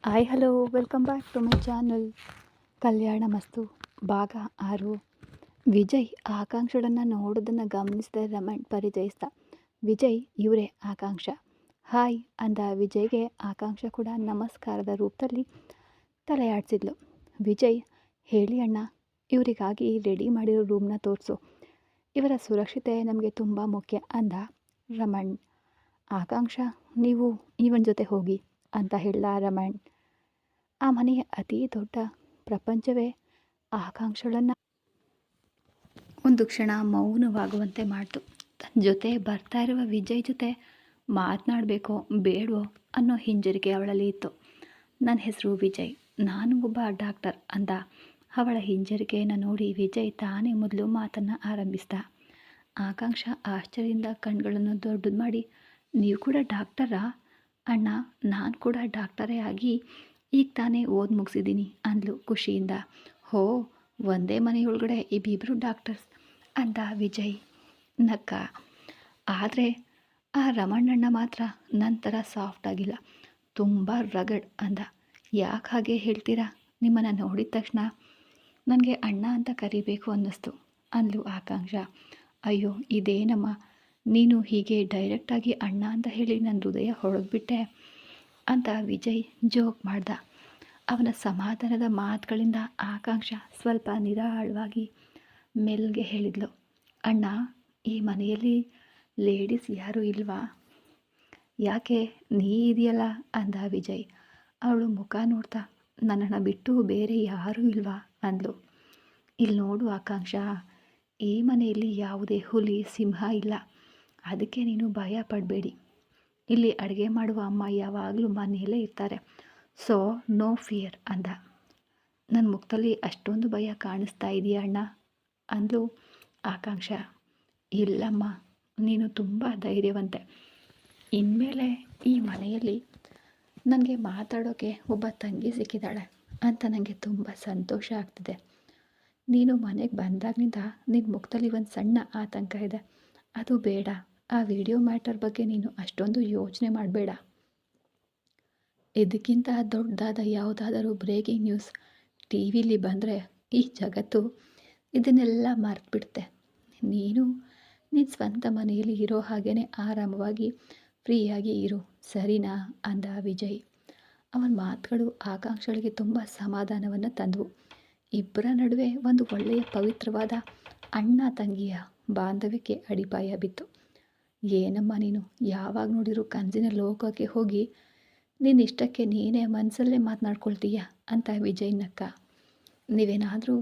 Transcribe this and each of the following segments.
Hi hello welcome back to my channel. Kalyanamastu ಭಾಗ 6. ವಿಜಯ್ ಆಕಾಂಕ್ಷಳನ್ನು ನೋಡೋದನ್ನು ಗಮನಿಸಿದ ರಮಣ್ ಪರಿಚಯಿಸ್ದ. ವಿಜಯ್, ಇವರೇ ಆಕಾಂಕ್ಷ. ಹಾಯ್ ಅಂದ ವಿಜಯ್ಗೆ ಆಕಾಂಕ್ಷ ಕೂಡ ನಮಸ್ಕಾರದ ರೂಪದಲ್ಲಿ ತಲೆಯಾಡಿಸಿದ್ಲು. ವಿಜಯ್, ಹೇಳಿ ಅಣ್ಣ, ಇವರಿಗಾಗಿ ರೆಡಿ ಮಾಡಿರೋ ರೂಮ್ನ ತೋರಿಸು. ಇವರ ಸುರಕ್ಷತೆ ನಮಗೆ ತುಂಬ ಮುಖ್ಯ ಅಂದ ರಮಣ್. ಆಕಾಂಕ್ಷ, ನೀವು ಇವನ ಜೊತೆ ಹೋಗಿ ಅಂತ ಹೇಳ್ದ ರಮಣ್. ಆ ಮನೆಯ ಅತಿ ದೊಡ್ಡ ಪ್ರಪಂಚವೇ ಆಕಾಂಕ್ಷಳನ್ನು ಒಂದು ಕ್ಷಣ ಮೌನವಾಗುವಂತೆ ಮಾಡ್ತು. ತನ್ನ ಜೊತೆ ಬರ್ತಾ ಇರುವ ವಿಜಯ್ ಜೊತೆ ಮಾತನಾಡಬೇಕೋ ಬೇಡವೋ ಅನ್ನೋ ಹಿಂಜರಿಕೆ ಅವಳಲ್ಲಿ ಇತ್ತು. ನನ್ನ ಹೆಸರು ವಿಜಯ್, ನಾನು ಒಬ್ಬ ಡಾಕ್ಟರ್ ಅಂದ. ಅವಳ ಹಿಂಜರಿಕೆಯನ್ನು ನೋಡಿ ವಿಜಯ್ ತಾನೇ ಮೊದಲು ಮಾತನ್ನು ಆರಂಭಿಸ್ದ. ಆಕಾಂಕ್ಷ ಆಶ್ಚರ್ಯದಿಂದ ಕಣ್ಗಳನ್ನು ದೊಡ್ಡದು ಮಾಡಿ, ನೀವು ಕೂಡ ಡಾಕ್ಟರಾ ಅಣ್ಣ? ನಾನು ಕೂಡ ಡಾಕ್ಟರೇ ಆಗಿ ಈಗ ತಾನೇ ಓದಿ ಮುಗಿಸಿದ್ದೀನಿ ಅಂದ್ಲು ಖುಷಿಯಿಂದ. ಹೋ, ಒಂದೇ ಮನೆಯೊಳಗಡೆ ಇಬ್ಬಿಬ್ಬರು ಡಾಕ್ಟರ್ಸ್ ಅಂದ ವಿಜಯ್ ನಕ್ಕ. ಆದರೆ ಆ ರಮಣ್ಣಣ್ಣ ಮಾತ್ರ ನಂತರ ಸಾಫ್ಟ್ ಆಗಿಲ್ಲ, ತುಂಬ ರಗಡ್ ಅಂದ. ಯಾಕೆ ಹಾಗೆ ಹೇಳ್ತೀರಾ? ನಿಮ್ಮನ್ನು ನೋಡಿದ ತಕ್ಷಣ ನನಗೆ ಅಣ್ಣ ಅಂತ ಕರಿಬೇಕು ಅನ್ನಿಸ್ತು ಅಂದ್ಲು ಆಕಾಂಕ್ಷ. ಅಯ್ಯೋ ಇದೇನಮ್ಮ, ನೀನು ಹೀಗೆ ಡೈರೆಕ್ಟಾಗಿ ಅಣ್ಣ ಅಂತ ಹೇಳಿ ನನ್ನ ಹೃದಯ ಹೊಡೆದ್ಬಿಟ್ಟೆ ಅಂತ ವಿಜಯ್ ಜೋಕ್ ಮಾಡ್ದ. ಅವನ ಸಮಾಧಾನದ ಮಾತುಗಳಿಂದ ಆಕಾಂಕ್ಷ ಸ್ವಲ್ಪ ನಿರಾಳವಾಗಿ ಮೆಲ್ಗೆ ಹೇಳಿದ್ಲು, ಅಣ್ಣ, ಈ ಮನೆಯಲ್ಲಿ ಲೇಡೀಸ್ ಯಾರೂ ಇಲ್ವಾ? ಯಾಕೆ, ನೀ ಇದೆಯಲ್ಲ ಅಂದ ವಿಜಯ್. ಅವಳು ಮುಖ ನೋಡ್ತಾ, ನನ್ನನ್ನು ಬಿಟ್ಟು ಬೇರೆ ಯಾರೂ ಇಲ್ವಾ ಅಂದ್ಲು. ಇಲ್ಲಿ ನೋಡು ಆಕಾಂಕ್ಷ, ಈ ಮನೆಯಲ್ಲಿ ಯಾವುದೇ ಹುಲಿ ಸಿಂಹ ಇಲ್ಲ, ಅದಕ್ಕೆ ನೀನು ಭಯ ಪಡಬೇಡಿ. ಇಲ್ಲಿ ಅಡುಗೆ ಮಾಡುವ ಅಮ್ಮ ಯಾವಾಗಲೂ ಮನೆಯಲ್ಲೇ ಇರ್ತಾರೆ, ಸೊ ನೋ ಫಿಯರ್ ಅಂದ. ನನ್ನ ಮುಖದಲ್ಲಿ ಅಷ್ಟೊಂದು ಭಯ ಕಾಣಿಸ್ತಾ ಇದೆಯಾ ಅಣ್ಣ ಅಂದ್ಲು ಆಕಾಂಕ್ಷ. ಇಲ್ಲಮ್ಮ, ನೀನು ತುಂಬ ಧೈರ್ಯವಂತೆ. ಇನ್ಮೇಲೆ ಈ ಮನೆಯಲ್ಲಿ ನನಗೆ ಮಾತಾಡೋಕ್ಕೆ ಒಬ್ಬ ತಂಗಿ ಸಿಕ್ಕಿದ್ದಾಳೆ ಅಂತ ನನಗೆ ತುಂಬ ಸಂತೋಷ ಆಗ್ತಿದೆ. ನೀನು ಮನೆಗೆ ಬಂದಾಗಿನಿಂದ ನಿನ್ನ ಮುಖದಲ್ಲಿ ಒಂದು ಸಣ್ಣ ಆತಂಕ ಇದೆ, ಅದು ಬೇಡ. ಆ ವಿಡಿಯೋ ಮ್ಯಾಟರ್ ಬಗ್ಗೆ ನೀನು ಅಷ್ಟೊಂದು ಯೋಚನೆ ಮಾಡಬೇಡ. ಇದಕ್ಕಿಂತ ದೊಡ್ಡದಾದ ಯಾವುದಾದರೂ ಬ್ರೇಕಿಂಗ್ ನ್ಯೂಸ್ ಟಿ ವಿಲಿ ಬಂದರೆ ಈ ಜಗತ್ತು ಇದನ್ನೆಲ್ಲ ಮರೆತುಬಿಡುತ್ತೆ. ನೀನು ನಿನ್ನ ಸ್ವಂತ ಮನೆಯಲ್ಲಿ ಇರೋ ಹಾಗೇ ಆರಾಮವಾಗಿ ಫ್ರೀಯಾಗಿ ಇರು, ಸರಿನಾ ಅಂದ ವಿಜಯ್. ಅವನ ಮಾತುಗಳು ಆಕಾಂಕ್ಷಳಿಗೆ ತುಂಬ ಸಮಾಧಾನವನ್ನು ತಂದವು. ಇಬ್ಬರ ನಡುವೆ ಒಂದು ಒಳ್ಳೆಯ ಪವಿತ್ರವಾದ ಅಣ್ಣ ತಂಗಿಯ ಬಾಂಧವ್ಯಕ್ಕೆ ಅಡಿಪಾಯ ಬಿತ್ತು. ಏನಮ್ಮ ನೀನು ಯಾವಾಗ ನೋಡಿದ್ರು ಕನಸಿನ ಲೋಕಕ್ಕೆ ಹೋಗಿ ನಿನ್ನ ಇಷ್ಟಕ್ಕೆ ನೀನೇ ಮನಸ್ಸಲ್ಲೇ ಮಾತನಾಡ್ಕೊಳ್ತೀಯ ಅಂತ ವಿಜಯ್ ನಕ್ಕ. ನೀವೇನಾದರೂ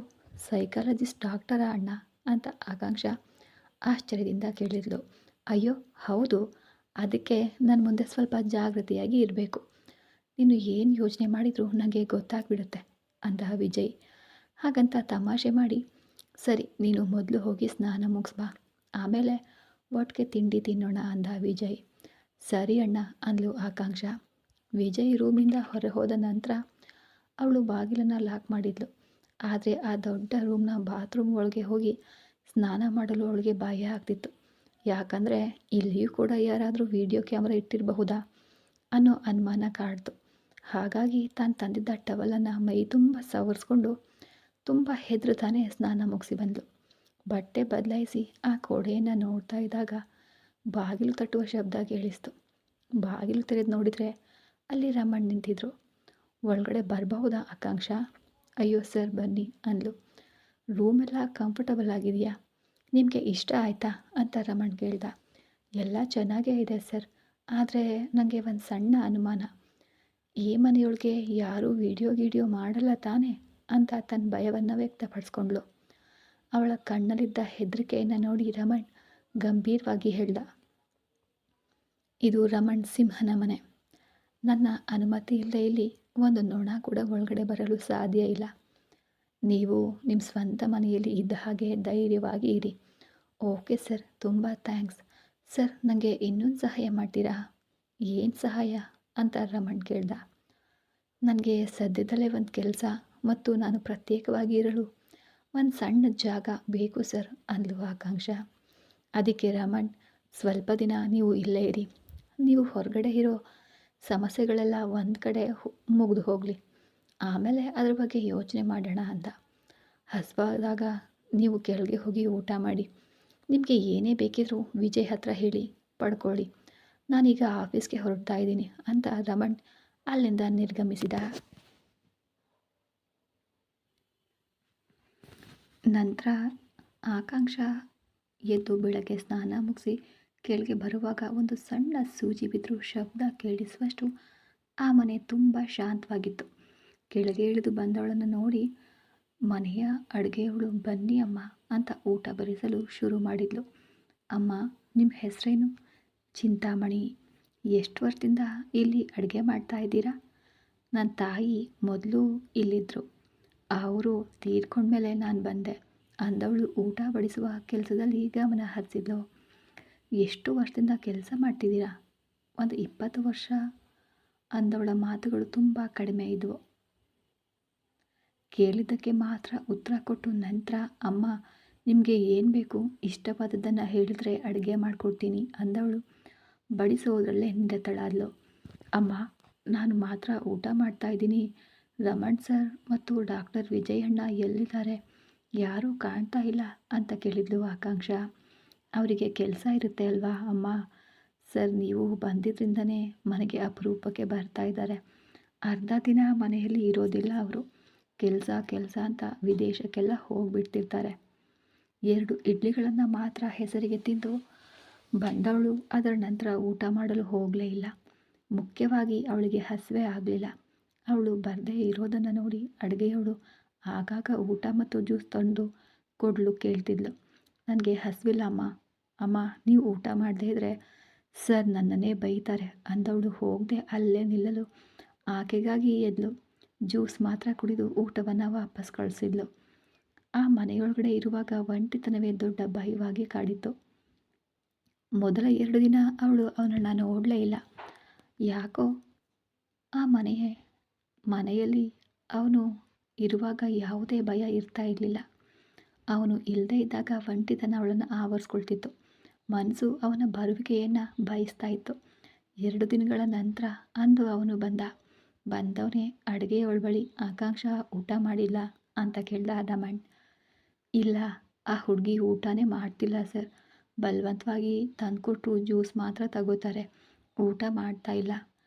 ಸೈಕಾಲಜಿಸ್ಟ್ ಡಾಕ್ಟರಾ ಅಣ್ಣ ಅಂತ ಆಕಾಂಕ್ಷ ಆಶ್ಚರ್ಯದಿಂದ ಕೇಳಿದ್ಲು. ಅಯ್ಯೋ ಹೌದು, ಅದಕ್ಕೆ ನನ್ನ ಮುಂದೆ ಸ್ವಲ್ಪ ಜಾಗೃತಿಯಾಗಿ ಇರಬೇಕು. ನೀನು ಏನು ಯೋಚನೆ ಮಾಡಿದರೂ ನನಗೆ ಗೊತ್ತಾಗ್ಬಿಡುತ್ತೆ ಅಂದ ವಿಜಯ್. ಹಾಗಂತ ತಮಾಷೆ ಮಾಡಿ, ಸರಿ ನೀನು ಮೊದಲು ಹೋಗಿ ಸ್ನಾನ ಮುಗಿಸ್ಬಾ, ಆಮೇಲೆ ಒಟ್ಟಿಗೆ ತಿಂಡಿ ತಿನ್ನೋಣ ಅಂದ ವಿಜಯ್. ಸರಿ ಅಣ್ಣ ಅಂದ್ಲು ಆಕಾಂಕ್ಷ. ವಿಜಯ್ ರೂಮಿಂದ ಹೊರ ಹೋದ ನಂತರ ಅವಳು ಬಾಗಿಲನ್ನು ಲಾಕ್ ಮಾಡಿದ್ಲು. ಆದರೆ ಆ ದೊಡ್ಡ ರೂಮ್ನ ಬಾತ್ರೂಮ್ ಒಳಗೆ ಹೋಗಿ ಸ್ನಾನ ಮಾಡಲು ಅವಳಿಗೆ ಭಯ ಆಗ್ತಿತ್ತು. ಯಾಕಂದರೆ ಇಲ್ಲಿಯೂ ಕೂಡ ಯಾರಾದರೂ ವಿಡಿಯೋ ಕ್ಯಾಮ್ರಾ ಇಟ್ಟಿರಬಹುದಾ ಅನ್ನೋ ಅನುಮಾನ ಕಾಡ್ತು. ಹಾಗಾಗಿ ತಾನು ತಂದಿದ್ದ ಟವಲನ್ನು ಮೈ ತುಂಬ ಸವರಿಸ್ಕೊಂಡು ತುಂಬ ಹೆದರುತ್ತಾನೆ ಸ್ನಾನ ಮುಗಿಸಿ ಬಂದಳು. ಬಟ್ಟೆ ಬದಲಾಯಿಸಿ ಆ ಕೋಣೆಯನ್ನು ನೋಡ್ತಾ ಇದ್ದಾಗ ಬಾಗಿಲು ತಟ್ಟುವ ಶಬ್ದ ಕೇಳಿಸ್ತು. ಬಾಗಿಲು ತೆರೆದು ನೋಡಿದರೆ ಅಲ್ಲಿ ರಮಣ್ ನಿಂತಿದ್ರು. ಒಳಗಡೆ ಬರಬಹುದಾ ಆಕಾಂಕ್ಷ? ಅಯ್ಯೋ ಸರ್ ಬನ್ನಿ ಅಂದ್ಲು. ರೂಮೆಲ್ಲ ಕಂಫರ್ಟಬಲ್ ಆಗಿದೆಯಾ? ನಿಮಗೆ ಇಷ್ಟ ಆಯಿತಾ ಅಂತ ರಮಣ್ ಕೇಳ್ದ. ಎಲ್ಲ ಚೆನ್ನಾಗೇ ಇದೆ ಸರ್, ಆದರೆ ನನಗೆ ಒಂದು ಸಣ್ಣ ಅನುಮಾನ. ಈ ಮನೆಯೊಳಗೆ ಯಾರೂ ವಿಡಿಯೋ ಮಾಡಲ್ಲ ತಾನೇ ಅಂತ ತನ್ನ ಭಯವನ್ನು ವ್ಯಕ್ತಪಡಿಸ್ಕೊಂಡ್ಳು. ಅವಳ ಕಣ್ಣಲ್ಲಿದ್ದ ಹೆದರಿಕೆಯನ್ನು ನೋಡಿ ರಮಣ್ ಗಂಭೀರವಾಗಿ ಹೇಳ್ದ, ಇದು ರಮಣ್ ಸಿಂಹನ ಮನೆ. ನನ್ನ ಅನುಮತಿ ಇಲ್ಲದೆ ಇಲ್ಲಿ ಒಂದು ನೊಣ ಕೂಡ ಒಳಗಡೆ ಬರಲು ಸಾಧ್ಯ ಇಲ್ಲ. ನೀವು ನಿಮ್ಮ ಸ್ವಂತ ಮನೆಯಲ್ಲಿ ಇದ್ದ ಹಾಗೆ ಧೈರ್ಯವಾಗಿ ಇರಿ. ಓಕೆ ಸರ್, ತುಂಬ ಥ್ಯಾಂಕ್ಸ್. ಸರ್, ನನಗೆ ಇನ್ನೊಂದು ಸಹಾಯ ಮಾಡ್ತೀರಾ? ಏನು ಸಹಾಯ ಅಂತ ರಮಣ್ ಕೇಳ್ದ. ನನಗೆ ಸದ್ಯದಲ್ಲೇ ಒಂದು ಕೆಲಸ ಮತ್ತು ನಾನು ಪ್ರತ್ಯೇಕವಾಗಿ ಇರಲು ಒಂದು ಸಣ್ಣ ಜಾಗ ಬೇಕು ಸರ್ ಅಂದ್ಲು ಆಕಾಂಕ್ಷ. ಅದಕ್ಕೆ ರಮಣ್, ಸ್ವಲ್ಪ ದಿನ ನೀವು ಇಲ್ಲೇ ಇರಿ. ನೀವು ಹೊರಗಡೆ ಇರೋ ಸಮಸ್ಯೆಗಳೆಲ್ಲ ಒಂದು ಕಡೆ ಮುಗಿದು ಹೋಗಲಿ, ಆಮೇಲೆ ಅದ್ರ ಬಗ್ಗೆ ಯೋಚನೆ ಮಾಡೋಣ ಅಂತ. ಹಸಿವಾದಾಗ ನೀವು ಕೆಳಗೆ ಹೋಗಿ ಊಟ ಮಾಡಿ. ನಿಮಗೆ ಏನೇ ಬೇಕಿದ್ರೂ ವಿಜಯ್ ಹತ್ರ ಹೇಳಿ ಪಡ್ಕೊಳ್ಳಿ. ನಾನೀಗ ಆಫೀಸ್ಗೆ ಹೊರಡ್ತಾ ಇದ್ದೀನಿ ಅಂತ ರಮಣ್ ಅಲ್ಲಿಂದ ನಿರ್ಗಮಿಸಿದ. ನಂತರ ಆಕಾಂಕ್ಷ ಎದ್ದು ಬೆಳಗ್ಗೆ ಸ್ನಾನ ಮುಗಿಸಿ ಕೆಳಗೆ ಬರುವಾಗ ಒಂದು ಸಣ್ಣ ಸೂಜಿ ಬಿದ್ದರೂ ಶಬ್ದ ಕೇಳಿಸುವಷ್ಟು ಆ ಮನೆ ತುಂಬ ಶಾಂತವಾಗಿತ್ತು. ಕೆಳಗೆ ಇಳಿದು ಬಂದವಳನ್ನು ನೋಡಿ ಮನೆಯ ಅಡುಗೆಯವಳು ಬನ್ನಿ ಅಮ್ಮ ಅಂತ ಊಟ ಬಡಿಸಲು ಶುರು ಮಾಡಿದ್ಲು. ಅಮ್ಮ, ನಿಮ್ಮ ಹೆಸರೇನು? ಚಿಂತಾಮಣಿ. ಎಷ್ಟು ವರ್ಷದಿಂದ ಇಲ್ಲಿ ಅಡುಗೆ ಮಾಡ್ತಾ ಇದ್ದೀರಾ? ನನ್ನ ತಾಯಿ ಮೊದಲು ಇಲ್ಲಿದ್ದರು, ಅವರು ತೀರ್ಕೊಂಡ್ಮೇಲೆ ನಾನು ಬಂದೆ ಅಂದವಳು ಊಟ ಬಡಿಸುವ ಕೆಲಸದಲ್ಲಿ ಗಮನ ಹರಿಸಿದ್ಲು. ಎಷ್ಟು ವರ್ಷದಿಂದ ಕೆಲಸ ಮಾಡ್ತಿದ್ದೀರಾ? ಒಂದು 20 ವರ್ಷ ಅಂದವಳ ಮಾತುಗಳು ತುಂಬ ಕಡಿಮೆ ಇದ್ವು. ಕೇಳಿದ್ದಕ್ಕೆ ಮಾತ್ರ ಉತ್ತರ ಕೊಟ್ಟು ನಂತರ ಅಮ್ಮ, ನಿಮಗೆ ಏನು ಬೇಕು ಇಷ್ಟವಾದದ್ದನ್ನು ಹೇಳಿದ್ರೆ ಅಡುಗೆ ಮಾಡಿಕೊಡ್ತೀನಿ ಅಂದವಳು ಬಡಿಸೋದ್ರಲ್ಲೇ ನಿರತಳಾದ್ಲು. ಅಮ್ಮ, ನಾನು ಮಾತ್ರ ಊಟ ಮಾಡ್ತಾಯಿದ್ದೀನಿ. ರಮಣ್ ಸರ್ ಮತ್ತು ಡಾಕ್ಟರ್ ವಿಜಯ್ ಅಣ್ಣ ಎಲ್ಲಿದ್ದಾರೆ? ಯಾರೂ ಕಾಣ್ತಾ ಇಲ್ಲ ಅಂತ ಕೇಳಿದ್ಲು ಆಕಾಂಕ್ಷ. ಅವರಿಗೆ ಕೆಲಸ ಇರುತ್ತೆ ಅಲ್ವಾ ಅಮ್ಮ? ಸರ್, ನೀವು ಬಂದಿದ್ದರಿಂದನೇ ಮನೆಗೆ ಅಪರೂಪಕ್ಕೆ ಬರ್ತಾ ಇದ್ದಾರೆ. ಅರ್ಧ ದಿನ ಮನೆಯಲ್ಲಿ ಇರೋದಿಲ್ಲ ಅವರು. ಕೆಲಸ ಅಂತ ವಿದೇಶಕ್ಕೆಲ್ಲ ಹೋಗಿಬಿಡ್ತಿರ್ತಾರೆ. 2 ಇಡ್ಲಿಗಳನ್ನು ಮಾತ್ರ ಹೆಸರಿಗೆ ತಿಂದು ಬಂದವಳು ಅದರ ನಂತರ ಊಟ ಮಾಡಲು ಹೋಗಲೇ ಇಲ್ಲ. ಮುಖ್ಯವಾಗಿ ಅವಳಿಗೆ ಹಸಿವೆ ಆಗಲಿಲ್ಲ. ಅವಳು ಬರದೇ ಇರೋದನ್ನು ನೋಡಿ ಅಡುಗೆಯವಳು ಆಗಾಗ ಊಟ ಮತ್ತು ಜ್ಯೂಸ್ ತಂದು ಕೊಡಲು ಕೇಳ್ತಿದ್ಲು. ನನಗೆ ಹಸಿವಿಲ್ಲ ಅಮ್ಮ. ಅಮ್ಮ, ನೀವು ಊಟ ಮಾಡದೇ ಇದ್ದರೆ ಸರ್ ನನ್ನನ್ನೇ ಬೈತಾರೆ ಅಂದವಳು ಹೋಗದೆ ಅಲ್ಲೇ ನಿಲ್ಲಲು ಆಕೆಗಾಗಿ ಎದ್ಲು. ಜ್ಯೂಸ್ ಮಾತ್ರ ಕುಡಿದು ಊಟವನ್ನು ವಾಪಸ್ ಕಳಿಸಿದ್ಲು. ಆ ಮನೆಯೊಳಗಡೆ ಇರುವಾಗ ಒಂಟಿತನವೇ ದೊಡ್ಡ ಭಯವಾಗಿ ಕಾಡಿತ್ತು. ಮೊದಲ 2 ದಿನ ಅವಳು ಅವನನ್ನು ನೋಡಲೇ ಇಲ್ಲ. ಯಾಕೋ ಆ ಮನೆಯಲ್ಲಿ ಅವನು ಇರುವಾಗ ಯಾವುದೇ ಭಯ ಇರ್ತಾ ಇರಲಿಲ್ಲ. ಅವನು ಇಲ್ಲದೇ ಇದ್ದಾಗ ಒಂಟಿತನ ಅವಳನ್ನು ಆವರಿಸ್ಕೊಳ್ತಿತ್ತು. ಮನಸ್ಸು ಅವನ ಬರುವಿಕೆಯನ್ನು ಬಯಸ್ತಾ ಇತ್ತು. 2 ದಿನಗಳ ನಂತರ ಅಂದು ಅವನು ಬಂದವನೇ ಅಡುಗೆಯವಳ ಬಳಿ ಆಕಾಂಕ್ಷ ಊಟ ಮಾಡಿಲ್ಲ ಅಂತ ಕೇಳ್ದ ರಮಣ್. ಇಲ್ಲ, ಆ ಹುಡುಗಿ ಊಟನೇ ಮಾಡ್ತಿಲ್ಲ ಸರ್. ಬಲವಂತವಾಗಿ ತಂದುಕೊಟ್ರು ಜ್ಯೂಸ್ ಮಾತ್ರ ತಗೋತಾರೆ, ಊಟ ಮಾಡ್ತಾ ಇಲ್ಲ.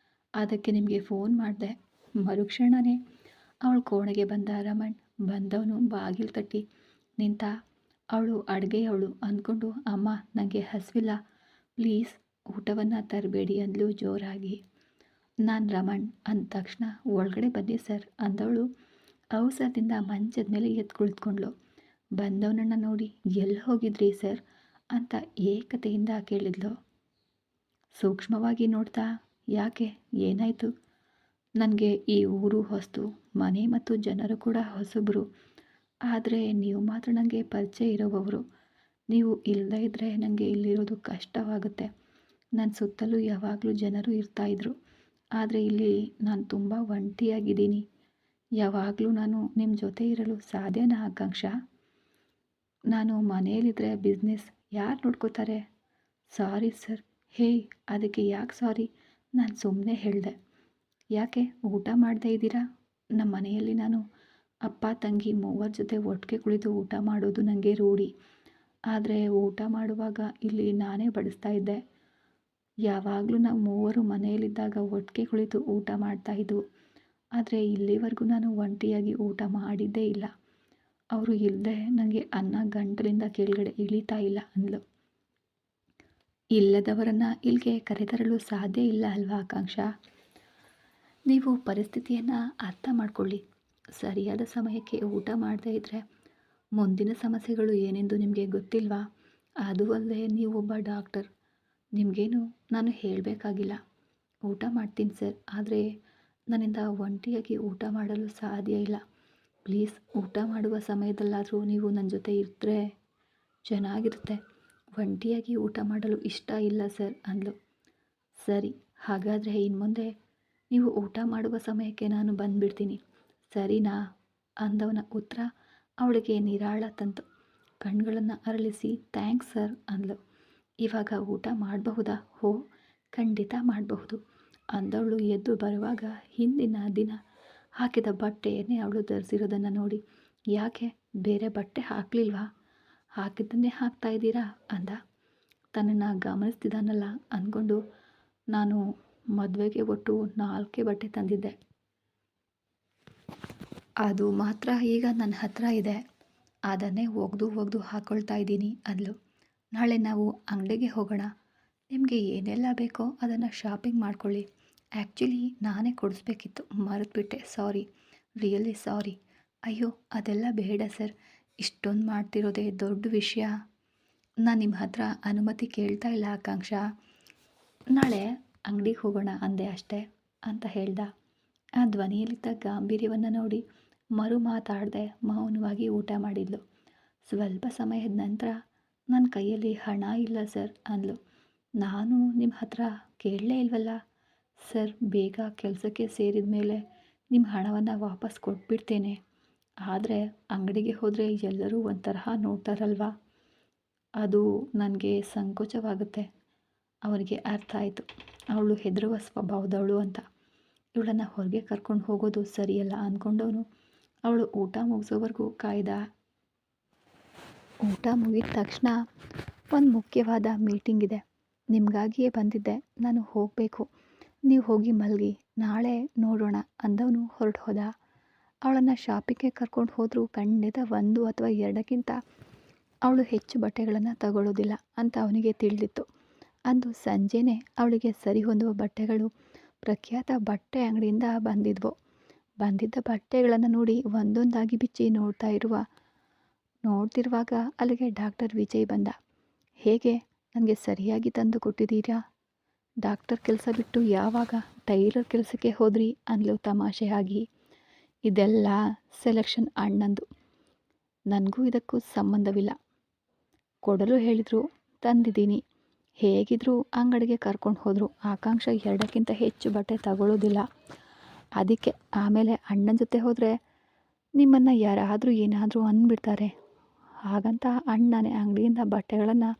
ಅದಕ್ಕೆ ನಿಮಗೆ ಫೋನ್ ಮಾಡಿದೆ. ಮರುಕ್ಷಣವೇ ಅವಳ ಕೋಣೆಗೆ ಬಂದ ರಮಣ್. ಬಂದವನು ಬಾಗಿಲು ತಟ್ಟಿ ನಿಂತ. ಅವಳು ಅಡುಗೆಯವಳು ಅಂದ್ಕೊಂಡು, ಅಮ್ಮ, ನನಗೆ ಹಸಿವಿಲ್ಲ, ಪ್ಲೀಸ್ ಊಟವನ್ನು ತರಬೇಡಿ ಅಂದ್ಲು ಜೋರಾಗಿ. ನಾನು ರಮಣ್ ಅಂದ ತಕ್ಷಣ ಒಳಗಡೆ ಬನ್ನಿ ಸರ್ ಅಂದವಳು ಅವಸರದಿಂದ ಮಂಚದ ಮೇಲೆ ಎದ್ದು ಕುಳಿತುಕೊಂಡ್ಳು. ಬಂದವನನ್ನು ನೋಡಿ ಎಲ್ಲಿ ಹೋಗಿದ್ರಿ ಸರ್ ಅಂತ ಏಕತೆಯಿಂದ ಕೇಳಿದ್ಲು. ಸೂಕ್ಷ್ಮವಾಗಿ ನೋಡ್ತಾ, ಯಾಕೆ, ಏನಾಯಿತು? ನನಗೆ ಈ ಊರು ಹೊಸತು, ಮನೆ ಮತ್ತು ಜನರು ಕೂಡ ಹೊಸಬರು. ಆದರೆ ನೀವು ಮಾತ್ರ ನನಗೆ ಪರಿಚಯ ಇರೋವವರು. ನೀವು ಇಲ್ಲದೇ ಇದ್ದರೆ ನನಗೆ ಇಲ್ಲಿರೋದು ಕಷ್ಟವಾಗುತ್ತೆ. ನನ್ನ ಸುತ್ತಲೂ ಯಾವಾಗಲೂ ಜನರು ಇರ್ತಾಯಿದ್ರು, ಆದರೆ ಇಲ್ಲಿ ನಾನು ತುಂಬ ಒಂಟಿಯಾಗಿದ್ದೀನಿ. ಯಾವಾಗಲೂ ನಾನು ನಿಮ್ಮ ಜೊತೆ ಇರಲು ಸಾಧ್ಯನಾ ಆಕಾಂಕ್ಷ? ನಾನು ಮನೆಯಲ್ಲಿದ್ದರೆ ಬಿಸ್ನೆಸ್ ಯಾರು ನೋಡ್ಕೋತಾರೆ? Sorry sir. ಹೇಯ್, ಅದಕ್ಕೆ ಯಾಕೆ ಸಾರಿ? ನಾನು ಸುಮ್ಮನೆ ಹೇಳಿದೆ. ಯಾಕೆ ಊಟ ಮಾಡದೇ ಇದ್ದೀರಾ? ನಮ್ಮ ಮನೆಯಲ್ಲಿ ನಾನು ಅಪ್ಪ ತಂಗಿ 3 ಜೊತೆ ಒಟ್ಟಿಗೆ ಕುಳಿತು ಊಟ ಮಾಡೋದು ನನಗೆ ರೂಢಿ. ಆದರೆ ಊಟ ಮಾಡುವಾಗ ಇಲ್ಲಿ ನಾನೇ ಬಡಿಸ್ತಾ ಇದ್ದೆ. ಯಾವಾಗಲೂ ನಾವು 3 ಮನೆಯಲ್ಲಿದ್ದಾಗ ಒಟ್ಟಿಗೆ ಕುಳಿತು ಊಟ ಮಾಡ್ತಾಯಿದ್ವು. ಆದರೆ ಇಲ್ಲಿವರೆಗೂ ನಾನು ಒಂಟಿಯಾಗಿ ಊಟ ಮಾಡಿದ್ದೇ ಇಲ್ಲ. ಅವರು ಇಲ್ಲದೆ ನನಗೆ ಅನ್ನ ಗಂಟಲಿಂದ ಕೆಳಗಡೆ ಇಳಿತಾ ಇಲ್ಲ ಅಂದ್ಲು. ಇಲ್ಲದವರನ್ನು ಇಲ್ಲಿಗೆ ಕರೆತರಲು ಸಾಧ್ಯ ಇಲ್ಲ ಅಲ್ವಾ ಆಕಾಂಕ್ಷ? ನೀವು ಪರಿಸ್ಥಿತಿಯನ್ನು ಅರ್ಥ ಮಾಡ್ಕೊಳ್ಳಿ. ಸರಿಯಾದ ಸಮಯಕ್ಕೆ ಊಟ ಮಾಡದೇ ಇದ್ದರೆ ಮುಂದಿನ ಸಮಸ್ಯೆಗಳು ಏನೆಂದು ನಿಮಗೆ ಗೊತ್ತಿಲ್ವಾ? ಅದು ಅಲ್ಲದೆ ನೀವೊಬ್ಬ ಡಾಕ್ಟರ್, ನಿಮಗೇನು ನಾನು ಹೇಳಬೇಕಾಗಿಲ್ಲ. ಊಟ ಮಾಡ್ತೀನಿ ಸರ್, ಆದರೆ ನನ್ನಿಂದ ಒಂಟಿಯಾಗಿ ಊಟ ಮಾಡಲು ಸಾಧ್ಯ ಇಲ್ಲ. ಪ್ಲೀಸ್ ಊಟ ಮಾಡುವ ಸಮಯದಲ್ಲಾದರೂ ನೀವು ನನ್ನ ಜೊತೆ ಇದ್ದರೆ ಚೆನ್ನಾಗಿರುತ್ತೆ. ಒಂಟಿಯಾಗಿ ಊಟ ಮಾಡಲು ಇಷ್ಟ ಇಲ್ಲ ಸರ್ ಅಂದ್ಲು. ಸರಿ, ಹಾಗಾದರೆ ಇನ್ಮುಂದೆ ನೀವು ಊಟ ಮಾಡುವ ಸಮಯಕ್ಕೆ ನಾನು ಬಂದುಬಿಡ್ತೀನಿ, ಸರಿನಾ ಅಂದವನ ಉತ್ತರ ಅವಳಿಗೆ ನಿರಾಳ ತಂತು. ಕಣ್ಗಳನ್ನು ಅರಳಿಸಿ ಥ್ಯಾಂಕ್ಸ್ ಸರ್ ಅಂದ್ಲು. ಇವಾಗ ಊಟ ಮಾಡಬಹುದಾ? ಖಂಡಿತ ಮಾಡಬಹುದು. ಅಂದವಳು ಎದ್ದು ಬರುವಾಗ ಹಿಂದಿನ ದಿನ ಹಾಕಿದ ಬಟ್ಟೆಯನ್ನೇ ಅವಳು ಧರಿಸಿರೋದನ್ನು ನೋಡಿ, ಯಾಕೆ ಬೇರೆ ಬಟ್ಟೆ ಹಾಕಲಿಲ್ವಾ, ಹಾಕಿದ್ದನ್ನೇ ಹಾಕ್ತಾ ಇದ್ದೀರಾ ಅಂದ. ತನ್ನನ್ನು ಗಮನಿಸ್ತಿದ್ದಾನಲ್ಲ ಅಂದ್ಕೊಂಡು, ನಾನು ಮದುವೆಗೆ ಒಟ್ಟು 4 ಬಟ್ಟೆ ತಂದಿದ್ದೆ, ಅದು ಮಾತ್ರ ಈಗ ನನ್ನ ಹತ್ರ ಇದೆ, ಅದನ್ನೇ ಒಗೆದು ಹಾಕ್ಕೊಳ್ತಾ ಇದ್ದೀನಿ ಅಂದ್ಲು. ನಾಳೆ ನಾವು ಅಂಗಡಿಗೆ ಹೋಗೋಣ, ನಿಮಗೆ ಏನೆಲ್ಲ ಬೇಕೋ ಅದನ್ನು ಶಾಪಿಂಗ್ ಮಾಡ್ಕೊಳ್ಳಿ. ಆ್ಯಕ್ಚುಲಿ ನಾನೇ ಕೊಡಿಸ್ಬೇಕಿತ್ತು, ಮರೆತುಬಿಟ್ಟೆ, ಸಾರಿ, ರಿಯಲಿ ಸಾರಿ. ಅಯ್ಯೋ ಅದೆಲ್ಲ ಬೇಡ ಸರ್, ಇಷ್ಟೊಂದು ಮಾಡ್ತಿರೋದೇ ದೊಡ್ಡ ವಿಷಯ. ನಾನು ನಿಮ್ಮ ಹತ್ರ ಅನುಮತಿ ಕೇಳ್ತಾ ಇಲ್ಲ ಆಕಾಂಕ್ಷ, ನಾಳೆ ಅಂಗಡಿಗೆ ಹೋಗೋಣ ಅಂದೆ ಅಷ್ಟೇ ಅಂತ ಹೇಳ್ದ. ಆ ಧ್ವನಿಯಲ್ಲಿದ್ದ ಗಾಂಭೀರ್ಯವನ್ನು ನೋಡಿ ಮರು ಮಾತಾಡದೆ ಮೌನವಾಗಿ ಊಟ ಮಾಡಿದ್ಲು. ಸ್ವಲ್ಪ ಸಮಯದ ನಂತರ, ನನ್ನ ಕೈಯಲ್ಲಿ ಹಣ ಇಲ್ಲ ಸರ್ ಅಂದ್ಲು. ನಾನು ನಿಮ್ಮ ಹತ್ರ ಕೇಳಲೇ ಇಲ್ವಲ್ಲ ಸರ್, ಬೇಗ ಕೆಲಸಕ್ಕೆ ಸೇರಿದ ಮೇಲೆ ನಿಮ್ಮ ಹಣವನ್ನು ವಾಪಸ್ ಕೊಟ್ಬಿಡ್ತೇನೆ, ಆದರೆ ಅಂಗಡಿಗೆ ಹೋದರೆ ಎಲ್ಲರೂ ಒಂಥರಹ ನೋಡ್ತಾರಲ್ವ, ಅದು ನನಗೆ ಸಂಕೋಚವಾಗುತ್ತೆ. ಅವನಿಗೆ ಅರ್ಥ ಆಯಿತು, ಅವಳು ಹೆದರುವ ಸ್ವಭಾವದವಳು ಅಂತ. ಇವಳನ್ನು ಹೊರಗೆ ಕರ್ಕೊಂಡು ಹೋಗೋದು ಸರಿಯಲ್ಲ ಅಂದ್ಕೊಂಡವನು ಅವಳು ಊಟ ಮುಗಿಸೋವರೆಗೂ ಕಾಯ್ದ. ಊಟ ಮುಗಿದ ತಕ್ಷಣ, ಒಂದು ಮುಖ್ಯವಾದ ಮೀಟಿಂಗ್ ಇದೆ, ನಿಮಗಾಗಿಯೇ ಬಂದಿದ್ದೆ, ನಾನು ಹೋಗಬೇಕು, ನೀವು ಹೋಗಿ ಮಲಗಿ, ನಾಳೆ ನೋಡೋಣ ಅಂದವನು ಹೊರಟು ಹೋದ. ಅವಳನ್ನು ಶಾಪಿಂಗ್ಗೆ ಕರ್ಕೊಂಡು ಹೋದರೂ ಖಂಡಿತ 1 ಅಥವಾ 2ಕ್ಕಿಂತ ಅವಳು ಹೆಚ್ಚು ಬಟ್ಟೆಗಳನ್ನು ತಗೊಳ್ಳೋದಿಲ್ಲ ಅಂತ ಅವನಿಗೆ ತಿಳಿದಿತ್ತು. ಅಂದು ಸಂಜೆನೇ ಅವಳಿಗೆ ಸರಿ ಹೊಂದುವ ಬಟ್ಟೆಗಳು ಪ್ರಖ್ಯಾತ ಬಟ್ಟೆ ಅಂಗಡಿಯಿಂದ ಬಂದಿದ್ದ ಬಟ್ಟೆಗಳನ್ನು ನೋಡಿ ಒಂದೊಂದಾಗಿ ಬಿಚ್ಚಿ ನೋಡ್ತಿರುವಾಗ ಅಲ್ಲಿಗೆ ಡಾಕ್ಟರ್ ವಿಜಯ್ ಬಂದ. ಹೇಗೆ, ನನಗೆ ಸರಿಯಾಗಿ ತಂದು ಕೊಟ್ಟಿದ್ದೀರಾ, ಡಾಕ್ಟರ್ ಕೆಲಸ ಬಿಟ್ಟು ಯಾವಾಗ ಟೈಲರ್ ಕೆಲಸಕ್ಕೆ ಹೋದ್ರಿ ಅಂದ್ಲು ತಮಾಷೆಯಾಗಿ. ಇದೆಲ್ಲ ಸೆಲೆಕ್ಷನ್ ಅಣ್ಣಂದು, ನನಗೂ ಇದಕ್ಕೂ ಸಂಬಂಧವಿಲ್ಲ, ಕೊಡಲು ಹೇಳಿದ್ರು ತಂದಿದ್ದೀನಿ. ಹೇಗಿದ್ರು ಅಂಗಡಿಗೆ ಕರ್ಕೊಂಡು ಹೋದರು, ಆಕಾಂಕ್ಷ 2ಕ್ಕಿಂತ ಹೆಚ್ಚು ಬಟ್ಟೆ ತಗೊಳ್ಳೋದಿಲ್ಲ, ಅದಕ್ಕೆ. ಆಮೇಲೆ ಅಣ್ಣನ ಜೊತೆ ಹೋದರೆ ನಿಮ್ಮನ್ನು ಯಾರಾದರೂ ಏನಾದರೂ ಅಂದ್ಬಿಡ್ತಾರೆ, ಹಾಗಂತ ಅಣ್ಣನೇ ಅಂಗಡಿಯಿಂದ ಬಟ್ಟೆಗಳನ್ನು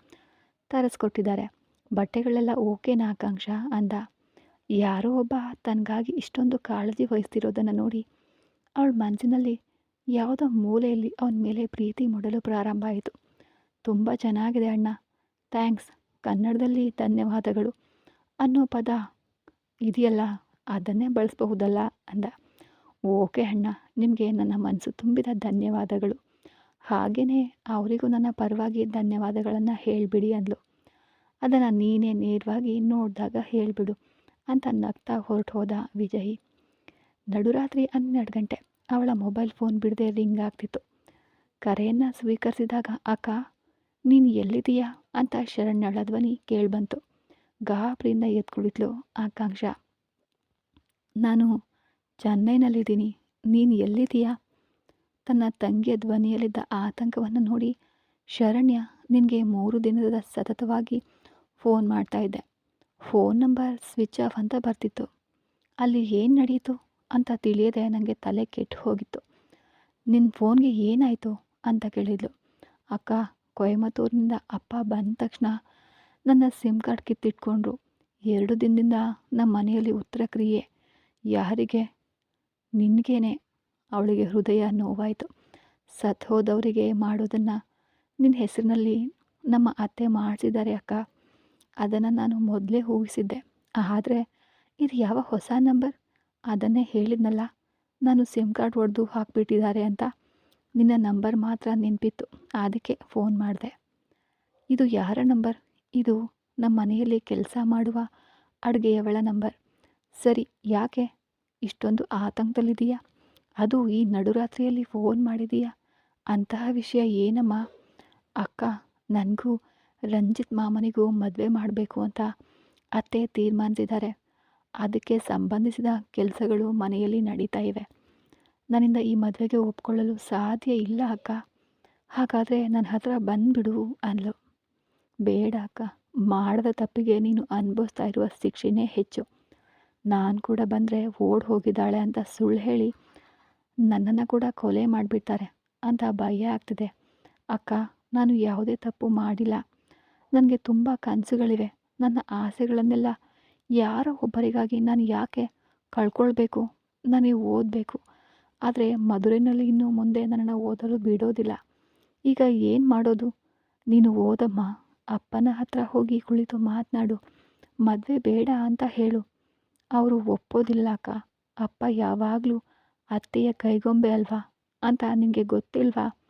ತರಿಸ್ಕೊಟ್ಟಿದ್ದಾರೆ. ಬಟ್ಟೆಗಳೆಲ್ಲ ಓಕೆನಾ ಆಕಾಂಕ್ಷ ಅಂದ. ಯಾರೋ ಒಬ್ಬ ತನಗಾಗಿ ಇಷ್ಟೊಂದು ಕಾಳಜಿ ವಹಿಸ್ತಿರೋದನ್ನು ನೋಡಿ ಅವಳ ಮನಸ್ಸಿನಲ್ಲಿ ಯಾವುದೋ ಮೂಲೆಯಲ್ಲಿ ಅವನ ಮೇಲೆ ಪ್ರೀತಿ ಮೂಡಲು ಪ್ರಾರಂಭ ಆಯಿತು. ತುಂಬ ಚೆನ್ನಾಗಿದೆ ಅಣ್ಣ, ಥ್ಯಾಂಕ್ಸ್, ಕನ್ನಡದಲ್ಲಿ ಧನ್ಯವಾದಗಳು ಅನ್ನೋ ಪದ ಇದೆಯಲ್ಲ, ಅದನ್ನೇ ಬಳಸಬಹುದಲ್ಲ ಅಂದ. ಓಕೆ ಅಣ್ಣ, ನಿಮಗೆ ನನ್ನ ಮನಸ್ಸು ತುಂಬಿದ ಧನ್ಯವಾದಗಳು, ಹಾಗೆಯೇ ಅವರಿಗೂ ನನ್ನ ಪರವಾಗಿ ಧನ್ಯವಾದಗಳನ್ನು ಹೇಳಿಬಿಡಿ ಅಂದ್ಲು. ಅದನ್ನು ನೀನೇ ನೇರವಾಗಿ ನೋಡಿದಾಗ ಹೇಳಿಬಿಡು ಅಂತ ನಗ್ತಾ ಹೊರಟು ಹೋದ ವಿಜಯ್. ನಡುರಾತ್ರಿ 12 ಗಂಟೆ, ಅವಳ ಮೊಬೈಲ್ ಫೋನ್ ಬಿಡದೆ ರಿಂಗ್ ಆಗ್ತಿತ್ತು. ಕರೆಯನ್ನು ಸ್ವೀಕರಿಸಿದಾಗ, ಅಕ್ಕ ನೀನು ಎಲ್ಲಿದ್ದೀಯಾ ಅಂತ ಶರಣ್ಯಳ ಧ್ವನಿ ಕೇಳಿಬಂತು. ಗಾಬರಿಯಿಂದ ಎದ್ದುಕುಳಿತಳು ಆಕಾಂಕ್ಷ. ನಾನು ಚೆನ್ನೈನಲ್ಲಿದ್ದೀನಿ, ನೀನು ಎಲ್ಲಿದ್ದೀಯಾ? ತನ್ನ ತಂಗಿಯ ಧ್ವನಿಯಲ್ಲಿದ್ದ ಆತಂಕವನ್ನು ನೋಡಿ, ಶರಣ್ಯ, ನಿನಗೆ 3 ದಿನದ ಸತತವಾಗಿ ಫೋನ್ ಮಾಡ್ತಾಯಿದ್ದೆ, ಫೋನ್ ನಂಬರ್ ಸ್ವಿಚ್ ಆಫ್ ಅಂತ ಬರ್ತಿತ್ತು, ಅಲ್ಲಿ ಏನು ನಡೆಯಿತು ಅಂತ ತಿಳಿಯದೆ ನನಗೆ ತಲೆ ಕೆಟ್ಟು ಹೋಗಿತ್ತು. ನಿನ್ನ ಫೋನ್ಗೆ ಏನಾಯಿತು ಅಂತ ಕೇಳಿದ್ಲು. ಅಕ್ಕ, ಕೊಯಮತ್ತೂರಿನಿಂದ ಅಪ್ಪ ಬಂದ ತಕ್ಷಣ ನನ್ನ ಸಿಮ್ ಕಾರ್ಡ್ ಕಿತ್ತಿಟ್ಕೊಂಡ್ರು. 2 ದಿನದಿಂದ ನಮ್ಮ ಮನೆಯಲ್ಲಿ ಉತ್ತರ ಕ್ರಿಯೆ. ಯಾರಿಗೆ? ನಿನಗೇನೆ. ಅವಳಿಗೆ ಹೃದಯ ನೋವಾಯಿತು. ಸತ್ತು ಹೋದವರಿಗೆ ಮಾಡೋದನ್ನು ನಿನ್ನ ಹೆಸರಿನಲ್ಲಿ ನಮ್ಮ ಅತ್ತೆ ಮಾಡಿಸಿದ್ದಾರೆ ಅಕ್ಕ, ಅದನ್ನು ನಾನು ಮೊದಲೇ ಊಹಿಸಿದ್ದೆ, ಆದರೆ ಇದು ಯಾವ ಹೊಸ ನಂಬರ್? ಅದನ್ನೇ ಹೇಳಿದ್ನಲ್ಲ, ನಾನು ಸಿಮ್ ಕಾರ್ಡ್ ಒಡೆದು ಹಾಕಿಬಿಟ್ಟಿದ್ದಾರೆ ಅಂತ. ನಿನ್ನ ನಂಬರ್ ಮಾತ್ರ ನೆನಪಿತ್ತು, ಅದಕ್ಕೆ ಫೋನ್ ಮಾಡಿದೆ. ಇದು ಯಾರ ನಂಬರ್? ಇದು ನಮ್ಮ ಮನೆಯಲ್ಲಿ ಕೆಲಸ ಮಾಡುವ ಅಡುಗೆಯವಳ ನಂಬರ್. ಸರಿ, ಯಾಕೆ ಇಷ್ಟೊಂದು ಆತಂಕದಲ್ಲಿದೆಯಾ? ಅದು ಈ ನಡುರಾತ್ರಿಯಲ್ಲಿ ಫೋನ್ ಮಾಡಿದೀಯಾ? ಅಂತಹ ವಿಷಯ ಏನಮ್ಮ? ಅಕ್ಕ, ನನಗೂ ರಂಜಿತ್ ಮಾಮನಿಗೂ ಮದುವೆ ಮಾಡಬೇಕು ಅಂತ ಅತ್ತೆ ತೀರ್ಮಾನಿಸಿದ್ದಾರೆ. ಅದಕ್ಕೆ ಸಂಬಂಧಿಸಿದ ಕೆಲಸಗಳು ಮನೆಯಲ್ಲಿ ನಡೀತಾ ಇವೆ. ನನ್ನಿಂದ ಈ ಮದುವೆಗೆ ಒಪ್ಕೊಳ್ಳಲು ಸಾಧ್ಯ ಇಲ್ಲ ಅಕ್ಕ, ಹಾಗಾದರೆ ನನ್ನ ಹತ್ರ ಬಂದುಬಿಡು ಅಂದ್ಲು. ಬೇಡ ಅಕ್ಕ, ಮಾಡದ ತಪ್ಪಿಗೆ ನೀನು ಅನುಭವಿಸ್ತಾ ಇರುವ ಶಿಕ್ಷೆನೇ ಹೆಚ್ಚು. ನಾನು ಕೂಡ ಬಂದರೆ ಓಡಿ ಹೋಗಿದ್ದಾಳೆ ಅಂತ ಸುಳ್ಳು ಹೇಳಿ ನನ್ನನ್ನು ಕೂಡ ಕೊಲೆ ಮಾಡಿಬಿಡ್ತಾರೆ ಅಂತ ಭಯ ಆಗ್ತಿದೆ. ಅಕ್ಕ, ನಾನು ಯಾವುದೇ ತಪ್ಪು ಮಾಡಿಲ್ಲ, ನನಗೆ ತುಂಬ ಕನಸುಗಳಿವೆ. ನನ್ನ ಆಸೆಗಳನ್ನೆಲ್ಲ ಯಾರೋ ಒಬ್ಬರಿಗಾಗಿ ನಾನು ಯಾಕೆ ಕಳ್ಕೊಳ್ಬೇಕು? ನನಗೆ ಓದಬೇಕು. ಆದರೆ ಮದುವೆನಲ್ಲಿ ಇನ್ನು ಮುಂದೆ ನನ್ನನ್ನು ಓದಲು ಬಿಡೋದಿಲ್ಲ. ಈಗ ಏನು ಮಾಡೋದು? ನೀನು ಓದಮ್ಮ. ಅಪ್ಪನ ಹತ್ರ ಹೋಗಿ ಕುಳಿತು ಮಾತನಾಡು. ಮದುವೆ ಬೇಡ ಅಂತ ಹೇಳು. ಅವರು ಒಪ್ಪೋದಿಲ್ಲ ಅಕ್ಕ. ಅಪ್ಪ ಯಾವಾಗಲೂ ಅತ್ತೆಯ ಕೈಗೊಂಬೆ ಅಲ್ವಾ ಅಂತ ನಿನಗೆ ಗೊತ್ತಿಲ್ವಾ?